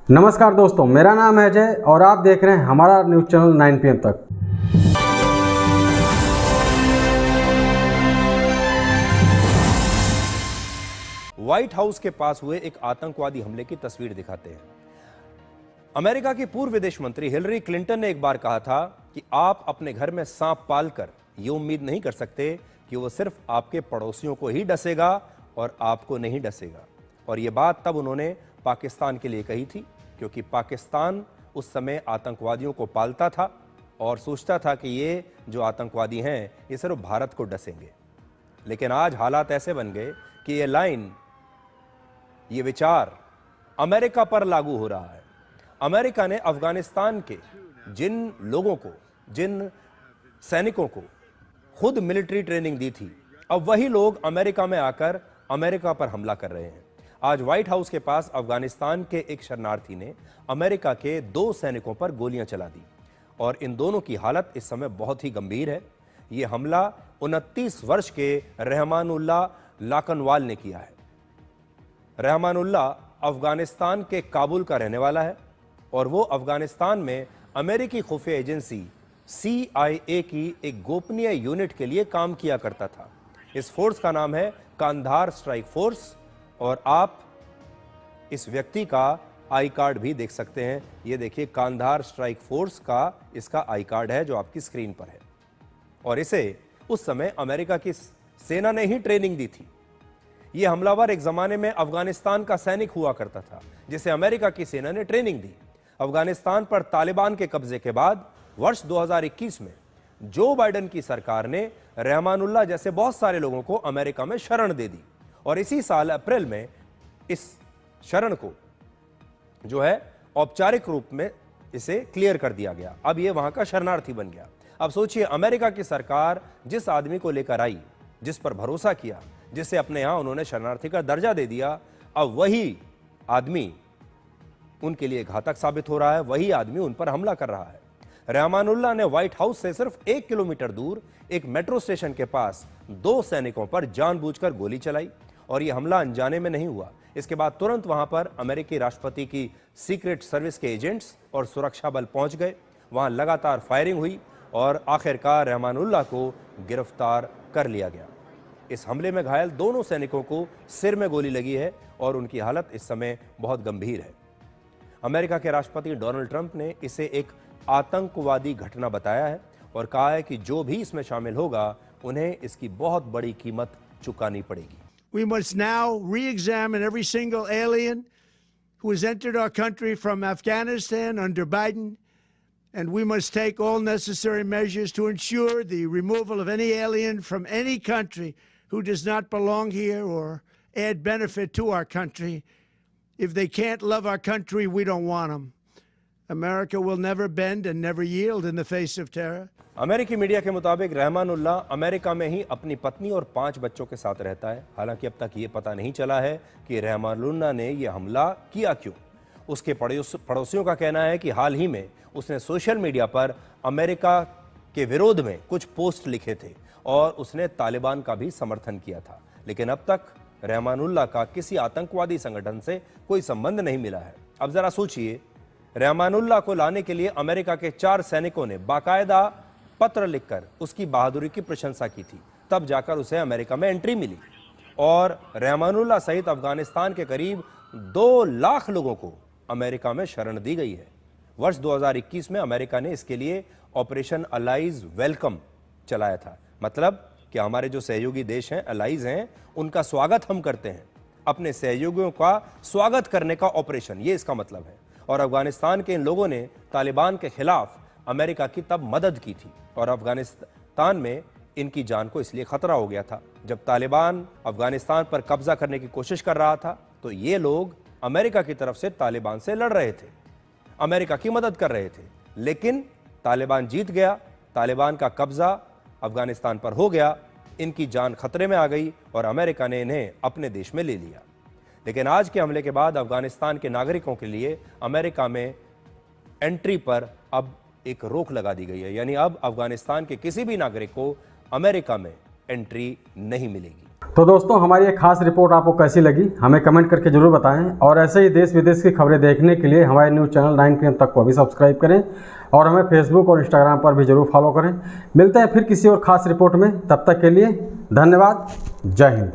नमस्कार दोस्तों, मेरा नाम है अजय और आप देख रहे हैं हमारा न्यूज़ चैनल 9 PM तक। व्हाइट हाउस के पास हुए एक आतंकवादी हमले की तस्वीर दिखाते हैं। अमेरिका की पूर्व विदेश मंत्री हिलरी क्लिंटन ने एक बार कहा था कि आप अपने घर में सांप पालकर यह उम्मीद नहीं कर सकते कि वो सिर्फ आपके पड़ोसियों को ही डसेगा और आपको नहीं डसेगा। और यह बात तब उन्होंने पाकिस्तान के लिए कही थी, क्योंकि पाकिस्तान उस समय आतंकवादियों को पालता था और सोचता था कि ये जो आतंकवादी हैं ये सिर्फ भारत को डसेंगे। लेकिन आज हालात ऐसे बन गए कि ये लाइन, ये विचार अमेरिका पर लागू हो रहा है। अमेरिका ने अफगानिस्तान के जिन लोगों को, जिन सैनिकों को खुद मिलिट्री ट्रेनिंग दी थी, अब वही लोग अमेरिका में आकर अमेरिका पर हमला कर रहे हैं। आज व्हाइट हाउस के पास अफगानिस्तान के एक शरणार्थी ने अमेरिका के 2 सैनिकों पर गोलियां चला दी और इन दोनों की हालत इस समय बहुत ही गंभीर है। यह हमला 29 वर्ष के रहमानुल्लाह लाकनवाल ने किया है। रहमानुल्लाह अफगानिस्तान के काबुल का रहने वाला है और वो अफगानिस्तान में अमेरिकी खुफिया एजेंसी CIA की एक गोपनीय यूनिट के लिए काम किया करता था। इस फोर्स का नाम है कांधार स्ट्राइक फोर्स और आप इस व्यक्ति का आई कार्ड भी देख सकते हैं। ये देखिए, कांधार स्ट्राइक फोर्स का इसका आई कार्ड है जो आपकी स्क्रीन पर है। और इसे उस समय अमेरिका की सेना ने ही ट्रेनिंग दी थी। यह हमलावर एक जमाने में अफगानिस्तान का सैनिक हुआ करता था जिसे अमेरिका की सेना ने ट्रेनिंग दी। अफगानिस्तान पर तालिबान के कब्जे के बाद वर्ष 2021 में जो बाइडेन की सरकार ने रहमानुल्लाह जैसे बहुत सारे लोगों को अमेरिका में शरण दे दी और इसी साल अप्रैल में इस शरण को जो है औपचारिक रूप में इसे क्लियर कर दिया गया। अब यह वहां का शरणार्थी बन गया। अब सोचिए, अमेरिका की सरकार जिस आदमी को लेकर आई, जिस पर भरोसा किया, जिसे अपने यहां उन्होंने शरणार्थी का दर्जा दे दिया, अब वही आदमी उनके लिए घातक साबित हो रहा है, वही आदमी उन पर हमला कर रहा है। रहमानुल्लाह ने व्हाइट हाउस से सिर्फ 1 किलोमीटर दूर एक मेट्रो स्टेशन के पास 2 सैनिकों पर जानबूझकर गोली चलाई और यह हमला अनजाने में नहीं हुआ। इसके बाद तुरंत वहां पर अमेरिकी राष्ट्रपति की सीक्रेट सर्विस के एजेंट्स और सुरक्षा बल पहुंच गए। वहां लगातार फायरिंग हुई और आखिरकार रहमानुल्लाह को गिरफ्तार कर लिया गया। इस हमले में घायल दोनों सैनिकों को सिर में गोली लगी है और उनकी हालत इस समय बहुत गंभीर है। अमेरिका के राष्ट्रपति डोनाल्ड ट्रंप ने इसे एक आतंकवादी घटना बताया है और कहा है कि जो भी इसमें शामिल होगा उन्हें इसकी बहुत बड़ी कीमत चुकानी पड़ेगी। We must now re-examine every single alien who has entered our country from Afghanistan under Biden, and we must take all necessary measures to ensure the removal of any alien from any country who does not belong here or add benefit to our country. If they can't love our country, we don't want them. America will never bend and never yield in the face of terror. अमेरिकी media के मुताबिक Rahmanullah America में ही अपनी पत्नी और 5 बच्चों के साथ रहता है। हालांकि अब तक ये पता नहीं चला है कि रहमानुल्लाह ने यह हमला किया क्यों। उसके पड़ोसियों का कहना है कि हाल ही में उसने सोशल मीडिया पर अमेरिका के विरोध में कुछ पोस्ट लिखे थे और उसने तालिबान का भी समर्थन किया था। लेकिन अब तक रहमानुल्लाह का किसी आतंकवादी संगठन से कोई संबंध नहीं मिला है। अब जरा सोचिए, रहमानुल्लाह को लाने के लिए अमेरिका के 4 सैनिकों ने बाकायदा पत्र लिखकर उसकी बहादुरी की प्रशंसा की थी, तब जाकर उसे अमेरिका में एंट्री मिली और रहमानुल्लाह सहित अफगानिस्तान के करीब 2 लाख लोगों को अमेरिका में शरण दी गई है। वर्ष 2021 में अमेरिका ने इसके लिए ऑपरेशन अलाइज वेलकम चलाया था। मतलब कि हमारे जो सहयोगी देश हैं, अलाइज हैं, उनका स्वागत हम करते हैं। अपने सहयोगियों का स्वागत करने का ऑपरेशन, ये इसका मतलब है। और अफगानिस्तान के इन लोगों ने तालिबान के खिलाफ अमेरिका की तब मदद की थी और अफगानिस्तान में इनकी जान को इसलिए खतरा हो गया था। जब तालिबान अफगानिस्तान पर कब्जा करने की कोशिश कर रहा था तो ये लोग अमेरिका की तरफ से तालिबान से लड़ रहे थे, अमेरिका की मदद कर रहे थे। लेकिन तालिबान जीत गया, तालिबान का कब्जा अफगानिस्तान पर हो गया, इनकी जान खतरे में आ गई और अमेरिका ने इन्हें अपने देश में ले लिया। लेकिन आज के हमले के बाद अफगानिस्तान के नागरिकों के लिए अमेरिका में एंट्री पर अब एक रोक लगा दी गई है। यानी अब अफगानिस्तान के किसी भी नागरिक को अमेरिका में एंट्री नहीं मिलेगी। तो दोस्तों, हमारी ये खास रिपोर्ट आपको कैसी लगी हमें कमेंट करके ज़रूर बताएं, और ऐसे ही देश विदेश की खबरें देखने के लिए हमारे न्यूज़ चैनल 9 PM तक को अभी सब्सक्राइब करें, और हमें फेसबुक और इंस्टाग्राम पर भी ज़रूर फॉलो करें। मिलते हैं फिर किसी और ख़ास रिपोर्ट में, तब तक के लिए धन्यवाद। जय हिंद।